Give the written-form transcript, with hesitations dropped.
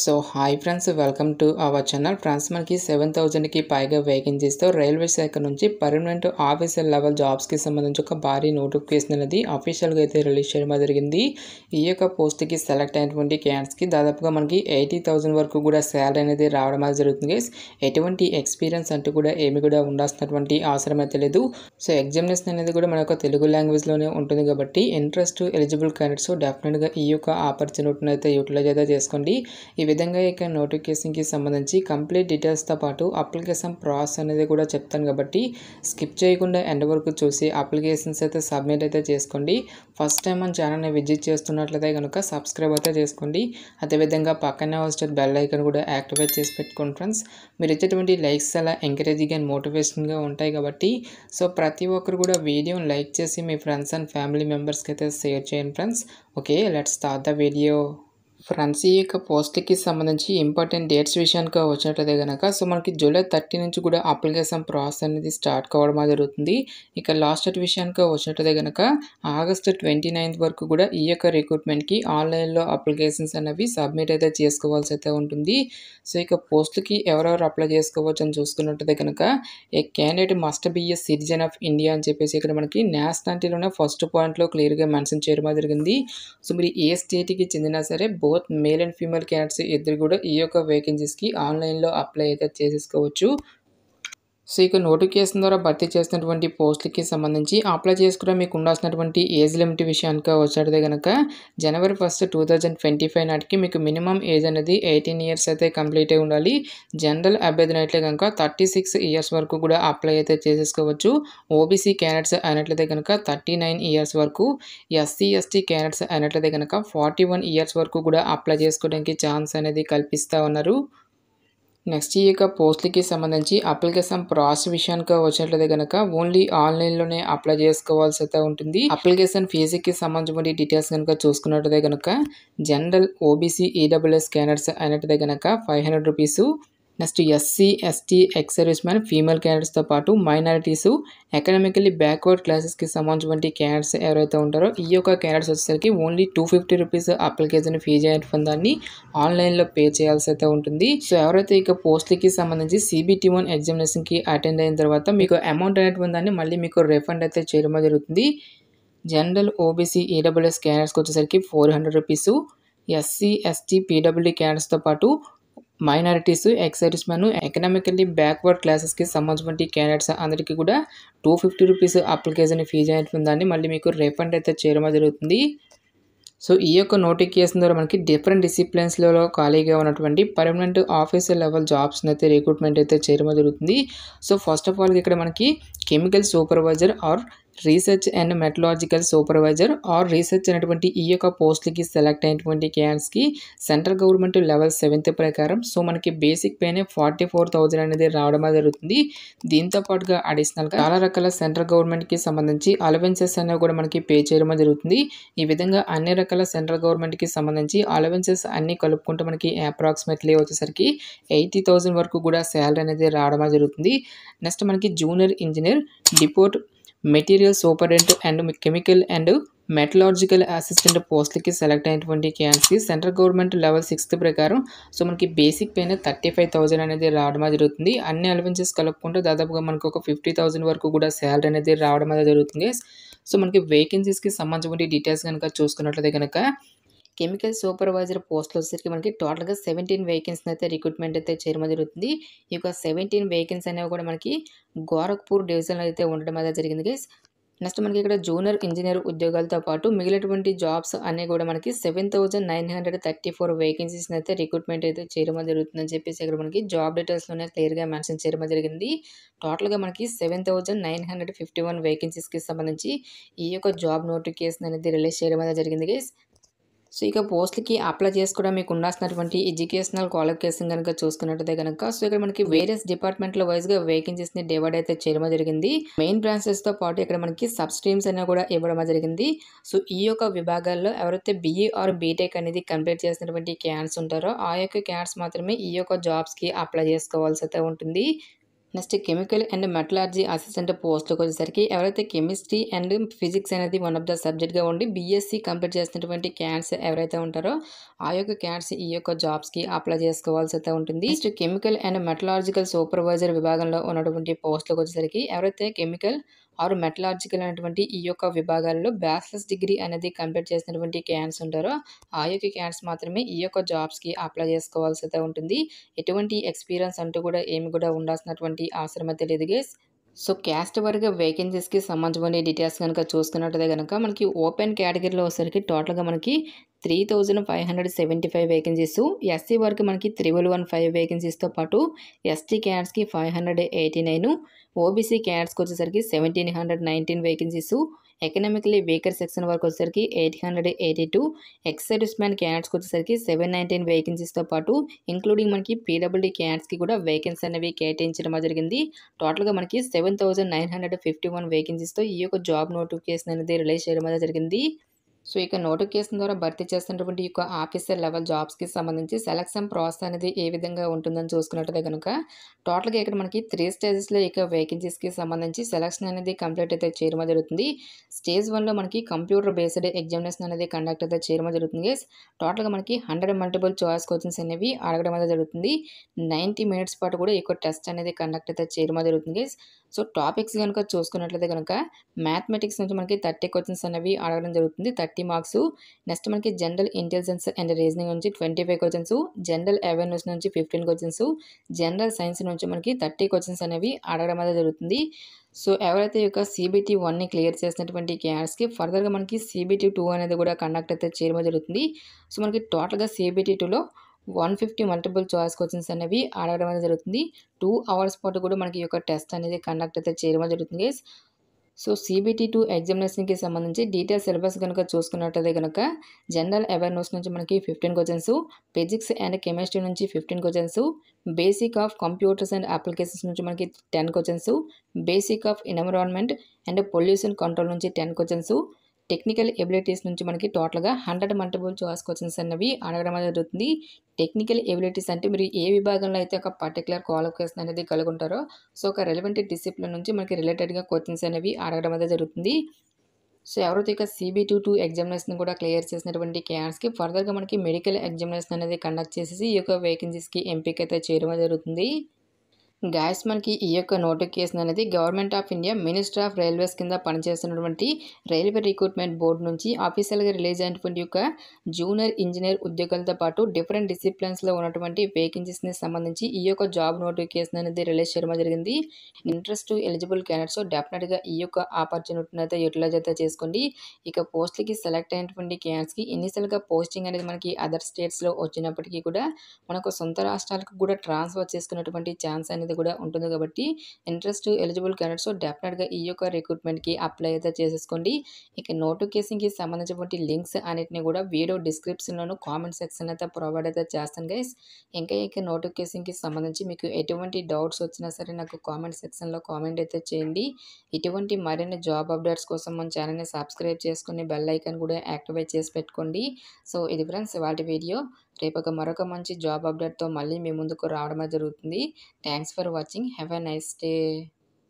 So hi friends, welcome to our channel. Friends, మనకి 7,000కి పైగా వేకెన్సీస్తో railway శాఖ నుంచి పర్మనెంట్ ఆఫీసర్ లెవెల్ జాబ్స్కి సంబంధించి ఒక భారీ నోటిఫికేషన్ అనేది అఫీషియల్గా అయితే రిలీజ్ చేయడం జరిగింది. ఈ యొక్క పోస్ట్కి సెలెక్ట్ అయినటువంటి క్యాండిడేట్స్కి దాదాపుగా మనకి 80,000 వరకు కూడా శాలరీ అనేది రావడం అనేది జరుగుతుంది. ఎటువంటి ఎక్స్పీరియన్స్ అంటూ కూడా ఏమి కూడా ఉండాల్సినటువంటి అవసరం అయితే లేదు. సో ఎగ్జామినేషన్ అనేది కూడా మన యొక్క తెలుగు లాంగ్వేజ్లోనే ఉంటుంది కాబట్టి ఇంట్రెస్ట్ ఎలిజిబుల్ క్యాండిడేట్స్ డెఫినెట్గా ఈ యొక్క ఆపర్చునిటీని అయితే యూటిలైజ్ అయితే చేసుకోండి. ఈ విధంగా ఇక నోటిఫికేషన్కి సంబంధించి కంప్లీట్ డీటెయిల్స్తో పాటు అప్లికేషన్ ప్రాసెస్ అనేది కూడా చెప్తాను కాబట్టి స్కిప్ చేయకుండా ఎండ్ వరకు చూసి అప్లికేషన్స్ అయితే సబ్మిట్ అయితే చేసుకోండి. ఫస్ట్ టైం మన ఛానల్ని విజిట్ చేస్తున్నట్లయితే కనుక సబ్స్క్రైబ్ అయితే చేసుకోండి. అదేవిధంగా పక్కనే వచ్చే బెల్ ఐకాన్ కూడా యాక్టివేట్ చేసి పెట్టుకోండి ఫ్రెండ్స్. మీరు ఇచ్చేటువంటి లైక్స్ అలా ఎంకరేజింగ్ అండ్ మోటివేషన్గా ఉంటాయి కాబట్టి సో ప్రతి ఒక్కరు కూడా వీడియోని లైక్ చేసి మీ ఫ్రెండ్స్ అండ్ ఫ్యామిలీ మెంబర్స్కి అయితే షేర్ చేయండి friends. Okay, let's start the video. Friends, ఈ యొక్క పోస్ట్కి సంబంధించి ఇంపార్టెంట్ డేట్స్ విషయానికి వచ్చినట్లయితే కనుక సో మనకి జూలై 30 నుంచి కూడా అప్లికేషన్ ప్రాసెస్ అనేది స్టార్ట్ కావడం జరుగుతుంది. ఇక లాస్ట్ డేట్ విషయానికి వచ్చినట్లయితే కనుక ఆగస్టు 29 వరకు కూడా ఈ యొక్క రిక్రూట్మెంట్కి ఆన్లైన్లో అప్లికేషన్స్ అనేవి సబ్మిట్ అయితే చేసుకోవాల్సి అయితే ఉంటుంది. సో ఇక పోస్ట్కి ఎవరెవరు అప్లై చేసుకోవచ్చు అని చూసుకున్నట్లయితే కనుక a candidate must be a citizen of India అని చెప్పేసి ఇక్కడ మనకి నేషనాలిటీలోనే ఫస్ట్ పాయింట్లో క్లియర్గా మెన్షన్ చేయడం జరిగింది. సో మీరు ఏ స్టేట్కి చెందినా సరే both male and female candidates ఇద్దరు కూడా ఈ యొక్క వేకెన్సీస్కి ఆన్లైన్లో అప్లై అయితే చేసేసుకోవచ్చు. సో ఇక నోటిఫికేషన్ ద్వారా భర్తీ చేసినటువంటి పోస్టులకి సంబంధించి అప్లై చేసుకోవడం మీకు ఉండాల్సినటువంటి ఏజ్ లిమిట్ విషయానికి వచ్చేటదే కనుక జనవరి 1, 2025 నాటికి మీకు మినిమం ఏజ్ అనేది 18 ఇయర్స్ అయితే కంప్లీట్ అయి ఉండాలి. జనరల్ అభ్యర్థులు అయితే కనుక 36 ఇయర్స్ వరకు కూడా అప్లై అయితే చేసేసుకోవచ్చు. ఓబీసీ క్యాండిడేట్స్ అయినట్లయితే కనుక 39 ఇయర్స్ వరకు, ఎస్సీ ఎస్టీ క్యాండిడేట్స్ అయినట్లయితే కనుక 41 ఇయర్స్ వరకు కూడా అప్లై చేసుకోవడానికి ఛాన్స్ అనేది కల్పిస్తూ ఉన్నారు. నెక్స్ట్ ఈ యొక్క పోస్టులకి సంబంధించి అప్లికేషన్ ప్రాసెస్ విషయానికి వచ్చినట్లయితే కనుక ఓన్లీ ఆన్లైన్లోనే అప్లై చేసుకోవాల్సి అయితే ఉంటుంది. అప్లికేషన్ ఫీజుకి సంబంధించిన డీటెయిల్స్ కనుక చూసుకున్నట్లయితే కనుక జనరల్ ఓబీసీ ఈడబ్ల్యూఎస్ క్యాండిడేట్స్ అయినట్లయితే కనుక 500 rupees. Next SC ST ex service man female క్యాండిడేట్స్తో పాటు మైనారిటీస్, ఎకనామికలీ బ్యాక్వర్డ్ క్లాసెస్కి సంబంధించిన క్యాండిడేట్స్ ఎవరైతే ఉంటారో ఈ యొక్క క్యాండిడేట్స్ వచ్చేసరికి ఓన్లీ 250 రూపీస్ అప్లికేషన్ ఫీజు అయిన దాన్ని ఆన్లైన్లో పే చేయాల్సి అయితే ఉంటుంది. సో ఎవరైతే ఇక పోస్ట్లకి సంబంధించి CBT1 ఎగ్జామినేషన్కి అటెండ్ అయిన తర్వాత మీకు అమౌంట్ అనేటువంటి దాన్ని మళ్ళీ మీకు రిఫండ్ అయితే చేయడం జరుగుతుంది. జనరల్ ఓబీసీ ఈడబ్ల్యూఎస్ క్యాండిడేట్స్కి వచ్చేసరికి 400 రూపీస్, ఎస్సీ ఎస్టీ పీడబ్ల్యూడీ క్యాండిడేట్స్తో పాటు minorities, X service man, economically backward క్లాసెస్కి సంబంధించిన క్యాండిడేట్స్ అందరికీ కూడా 250 రూపీస్ అప్లికేషన్ ఫీజు అయిన దాన్ని మళ్ళీ మీకు రిఫండ్ అయితే చేయడం జరుగుతుంది. సో ఈ యొక్క నోటిఫికేషన్ ద్వారా మనకి డిఫరెంట్ డిసిప్లిన్స్లలో ఖాళీగా ఉన్నటువంటి పర్మనెంట్ ఆఫీసర్ లెవెల్ జాబ్స్ని అయితే రిక్రూట్మెంట్ అయితే చేయడం జరుగుతుంది. సో ఫస్ట్ ఆఫ్ ఆల్ ఇక్కడ మనకి chemical supervisor are research and మెటలాజికల్ supervisor are research అనేటువంటి ఈ యొక్క పోస్ట్లకి సెలెక్ట్ అయినటువంటి క్యాండిడేట్స్కి సెంట్రల్ గవర్నమెంట్ లెవెల్ 7th ప్రకారం సో మనకి బేసిక్ పేనే 44,000 అనేది రావడం జరుగుతుంది. దీంతో పాటుగా అడిషనల్గా చాలా రకాల సెంట్రల్ గవర్నమెంట్కి సంబంధించి అలవెన్సెస్ అనేవి కూడా మనకి పే చేయడం జరుగుతుంది. ఈ విధంగా అన్ని రకాల సెంట్రల్ గవర్నమెంట్కి సంబంధించి అలవెన్సెస్ అన్ని కలుపుకుంటే మనకి అప్రాక్సిమేట్లీ వచ్చేసరికి 80,000 వరకు కూడా శాలరీ అనేది రావడం జరుగుతుంది. నెక్స్ట్ మనకి junior engineer, deport material superintendent and chemical and మెటలాజికల్ assistant పోస్టులకి సెలెక్ట్ అయినటువంటి క్యాండిడేట్స్కి సెంట్రల్ గవర్నమెంట్ లెవెల్ 6th ప్రకారం సో మనకి బేసిక్ పేనే 35,000 అనేది రావడం జరుగుతుంది. అన్ని అలవెన్సెస్ కలుపుకుంటే దాదాపుగా మనకు ఒక 50,000 వరకు కూడా శాలరీ అనేది రావడం జరుగుతుంది. సో మనకి వేకెన్సీస్కి సంబంధించిన డీటెయిల్స్ కనుక చూసుకున్నట్లయితే కనుక కెమికల్ సూపర్వైజర్ పోస్టులు వచ్చేసరికి మనకి టోటల్గా 17 వేకెన్సీ అయితే రిక్రూట్మెంట్ అయితే చేయడం జరుగుతుంది. ఈ యొక్క 17 వేకెన్సీ అనేవి కూడా మనకి గోరఖ్పూర్ డివిజన్లో అయితే ఉండడం అయితే జరిగింది గైస్. నెక్స్ట్ మనకి ఇక్కడ జూనియర్ ఇంజనీర్ ఉద్యోగాలతో పాటు మిగిలినటువంటి జాబ్స్ అన్నీ కూడా మనకి 7,934 వేకెన్సీస్ని అయితే రిక్రూట్మెంట్ అయితే చేయడం జరుగుతుందని చెప్పేసి ఇక్కడ మనకి జాబ్ డీటెయిల్స్లోనే క్లియర్గా మెన్షన్ చేయడం జరిగింది. టోటల్గా మనకి 7,951 వేకెన్సీస్కి సంబంధించి ఈ యొక్క జాబ్ నోటిఫికేషన్ అనేది రిలీజ్ చేయడం అయితే జరిగింది గైస్. సో ఇక పోస్ట్లకి అప్లై చేసుకోవడం మీకు ఉండాల్సినటువంటి ఎడ్యుకేషనల్ క్వాలిఫికేషన్ కనుక చూసుకున్నట్టయితే కనుక సో ఇక్కడ మనకి వేరియస్ డిపార్ట్మెంట్ల వైజ్గా వేకెన్సీస్ని డివైడ్ అయితే చేయడం జరిగింది. మెయిన్ బ్రాంచెస్తో పాటు ఇక్కడ మనకి సబ్ స్ట్రీమ్స్ అనేవి కూడా ఇవ్వడం జరిగింది. సో ఈ యొక్క విభాగాల్లో ఎవరైతే BE ఆర్ బీటెక్ అనేది కంప్లీట్ చేసినటువంటి క్యాండిడేట్స్ ఉంటారో ఆ యొక్క క్యాండిడేట్స్ మాత్రమే ఈ యొక్క జాబ్స్కి అప్లై చేసుకోవాల్సి అయితే ఉంటుంది. Next chemical and metallurgy assistant పోస్ట్‌లోకి వచ్చేసరికి ఎవరైతే కెమిస్ట్రీ అండ్ ఫిజిక్స్ అనేది వన్ ఆఫ్ ద సబ్జెక్ట్‌గా ఉండి బీఎస్సీ కంప్లీట్ చేసినటువంటి క్యాండిడేట్స్ ఎవరైతే ఉంటారో ఆ యొక్క క్యాండిడేట్స్ ఈ యొక్క జాబ్స్‌కి అప్లై చేసుకోవాల్సి అయితే ఉంటుంది. Next chemical and metallurgical supervisor విభాగంలో ఉన్నటువంటి పోస్ట్‌లోకి వచ్చేసరికి ఎవరైతే కెమికల్ ఆర్ మెటలర్జికల్ అనేటువంటి ఈ యొక్క విభాగాల్లో బ్యాచిలర్స్ డిగ్రీ అనేది కంప్లీట్ చేసినటువంటి క్యాండిడేట్స్ ఉంటారో ఆ యొక్క క్యాండిడేట్స్ మాత్రమే ఈ యొక్క జాబ్స్‌కి అప్లై చేసుకోవాల్సి అయితే ఉంటుంది. ఎటువంటి ఎక్స్‌పీరియన్స్ అంటూ కూడా ఏమి కూడా ఉండాల్సినటువంటి అవసరం అయితే లేదు గైస్. సో క్యాస్ట్ వారీగా వేకెన్సీస్‌కి సంబంధించిన డీటెయిల్స్ గనుక చూసుకున్నట్టయితే గనక మనకి ఓపెన్ కేటగిరీలో వచ్చేసరికి టోటల్‌గా మనకి 3575 వేకెన్సీస్, ఎస్సీ వారికి మనకి 3115 వేకెన్సీస్‌తో పాటు ఎస్టీ క్యాండిడేట్స్‌కి 589, ఓబీసీ క్యాండిడేట్స్‌కి వచ్చేసరికి 1719 వేకెన్సీస్, ఎకనామికలీ వీకర్ సెక్షన్ వరకు వచ్చేసరికి 882, ఎక్స్ సర్వీస్ మ్యాన్ క్యాండిడేట్స్‌కి వచ్చేసరికి 719 వేకెన్సీస్‌తో పాటు ఇంక్లూడింగ్ మనకి పీడబ్ల్యూడీ క్యాండిడేట్స్‌కి కూడా వేకెన్సీ అనేవి కేటాయించడం జరిగింది. టోటల్‌గా మనకి 7951 వేకెన్సీస్‌తో ఈ యొక్క జాబ్ నోటిఫికేషన్ అనేది రిలీజ్ చేయడం అనేది జరిగింది. సో ఇక నోటిఫికేషన్ ద్వారా భర్తీ చేస్తున్నటువంటి ఈ యొక్క ఆఫీసర్ లెవెల్ జాబ్స్‌కి సంబంధించి సెలక్షన్ ప్రాసెస్ అనేది ఏ విధంగా ఉంటుందని చూసుకున్నట్టయితే గనుక టోటల్‌గా ఇక్కడ మనకి 3 స్టేజెస్‌లో ఇక వేకెన్సీస్‌కి సంబంధించి సెలక్షన్ అనేది కంప్లీట్ అయితే చేయడం జరుగుతుంది. స్టేజ్ 1లో మనకి కంప్యూటర్ బేస్డ్ ఎగ్జామినేషన్ అనేది కండక్ట్ అయితే చేయడం జరుగుతుంది గైస్. టోటల్‌గా మనకి 100 మల్టిపుల్ చాయిస్ క్వెషన్స్ అనేవి అడగడం అనేది జరుగుతుంది. 90 మినిట్స్ పాటు కూడా ఈ యొక్క టెస్ట్ అనేది కండక్ట్ అయితే చేయడం జరుగుతుంది గైస్. సో టాపిక్స్ గనుక చూసుకున్నట్లయితే గనుక మ్యాథమెటిక్స్ నుంచి మనకి 30 క్వెషన్స్ అనేవి అడగడం జరుగుతుంది. 30 మార్క్స్. నెక్స్ట్ మనకి జనరల్ ఇంటెలిజెన్స్ అండ్ రీజనింగ్ నుంచి 25 క్వెషన్స్, జనరల్ అవేర్నెస్ నుంచి 15 క్వెషన్స్, జనరల్ సైన్స్ నుంచి మనకి 30 క్వెషన్స్ అనేవి అడగడం అనేది జరుగుతుంది. సో ఎవరైతే ఈ యొక్క CBT 1ని క్లియర్ చేసినటువంటి క్యాండిడేట్స్‌కి ఫర్దర్‌గా మనకి CBT 2 అనేది కూడా కండక్ట్ అయితే చేయడం జరుగుతుంది. సో మనకి టోటల్‌గా CBT 2లో 150 మల్టిపుల్ చాయిస్ క్వెషన్స్ అనేవి అడగడం అనేది జరుగుతుంది. 2 అవర్స్ పాటు కూడా మనకి ఈ యొక్క టెస్ట్ అనేది కండక్ట్ అయితే చేయడం జరుగుతుంది గైస్. సో CBT 2 ఎగ్జామినేషన్‌కి సంబంధించి డీటెయిల్ సిలబస్ గనుక చూసుకున్నట్టయితే గనుక జనరల్ అవేర్నెస్ నుంచి మనకి 15 క్వెషన్స్, ఫిజిక్స్ అండ్ కెమిస్ట్రీ నుంచి 15 questions, basic of computers and applications నుంచి మనకి 10 questions, basic of environment and pollution control నుంచి 10 క్వెషన్స్, టెక్నికల్ ఎబిలిటీస్ నుంచి మనకి టోటల్‌గా 100 మల్టిపుల్ చాయిస్ క్వెషన్స్ అనేవి అడగడం అనేది జరుగుతుంది. టెక్నికల్ ఎబిలిటీస్ అంటే మీరు ఏ విభాగంలో అయితే ఒక పర్టిక్యులర్ క్వాలిఫికేషన్ అనేది కలిగి ఉంటారో సో ఒక రెలెవెంట్ డిసిప్లిన్ నుంచి మనకి రిలేటెడ్‌గా క్వెషన్స్ అనేవి అడగడం అనేది జరుగుతుంది. సో ఎవరైతే ఇక CBT 2 ఎగ్జామినేషన్ కూడా క్లియర్ చేసినటువంటి క్యాండిడేట్స్‌కి ఫర్దర్‌గా మనకి మెడికల్ ఎగ్జామినేషన్ అనేది కండక్ట్ చేసేసి ఈ యొక్క వేకెన్సీస్‌కి ఎంపిక అయితే చేయడం జరుగుతుంది. గాయ్స్ మనకి ఈ యొక్క నోటిఫికేషన్ అనేది government of India minister of railways కింద పనిచేస్తున్నటువంటి రైల్వే రిక్రూట్మెంట్ బోర్డు నుంచి ఆఫీషియల్గా రిలీజ్ అయినటువంటి యొక్క జూనియర్ ఇంజనీర్ ఉద్యోగాలతో పాటు డిఫరెంట్ డిసిప్లిన్స్లో ఉన్నటువంటి వేకెన్సీస్ని సంబంధించి ఈ యొక్క జాబ్ నోటిఫికేషన్ అనేది రిలీజ్ చేయడం జరిగింది. ఇంట్రెస్ట్ ఎలిజిబుల్ క్యాండిడేట్స్ డెఫినెట్గా ఈ యొక్క ఆపర్చునిటీని అయితే యూటిలైజ్ అయితే చేసుకోండి. ఇక పోస్ట్లకి సెలెక్ట్ అయినటువంటి క్యాండిడేట్స్కి ఇనిషియల్గా పోస్టింగ్ అనేది మనకి అదర్ స్టేట్స్లో వచ్చినప్పటికీ కూడా మనకు సొంత రాష్ట్రాలకు కూడా ట్రాన్స్ఫర్ చేసుకున్నటువంటి ఛాన్స్ అనేది కూడా ఉంటుంది కాబట్టి ఇంట్రెస్ట్ ఎలిజిబుల్ క్యాండిడేట్స్ డెఫినెట్గా ఈ యొక్క రిక్రూట్మెంట్‌కి అప్లై అయితే చేసేసుకోండి. ఇక నోటిఫికేషన్‌కి సంబంధించినటువంటి లింక్స్ అన్నిటిని కూడా వీడియో డిస్క్రిప్షన్‌లోను కామెంట్ సెక్షన్ అయితే ప్రొవైడ్ అయితే చేస్తాను గైస్. ఇంకా నోటిఫికేషన్‌కి సంబంధించి మీకు ఎటువంటి డౌట్స్ వచ్చినా సరే నాకు కామెంట్ సెక్షన్‌లో కామెంట్ అయితే చేయండి. ఇటువంటి మరిన్ని జాబ్ అప్డేట్స్ కోసం మన ఛానల్‌ని సబ్స్క్రైబ్ చేసుకొని బెల్ ఐకాన్ కూడా యాక్టివేట్ చేసి పెట్టుకోండి. సో ఇది ఫ్రెండ్స్ ఇవాల్టి వీడియో. రేపు మరొక మంచి జాబ్ అప్డేట్‌తో మళ్ళీ మీ ముందుకు రావడమే జరుగుతుంది. Thanks for watching. Have a nice day.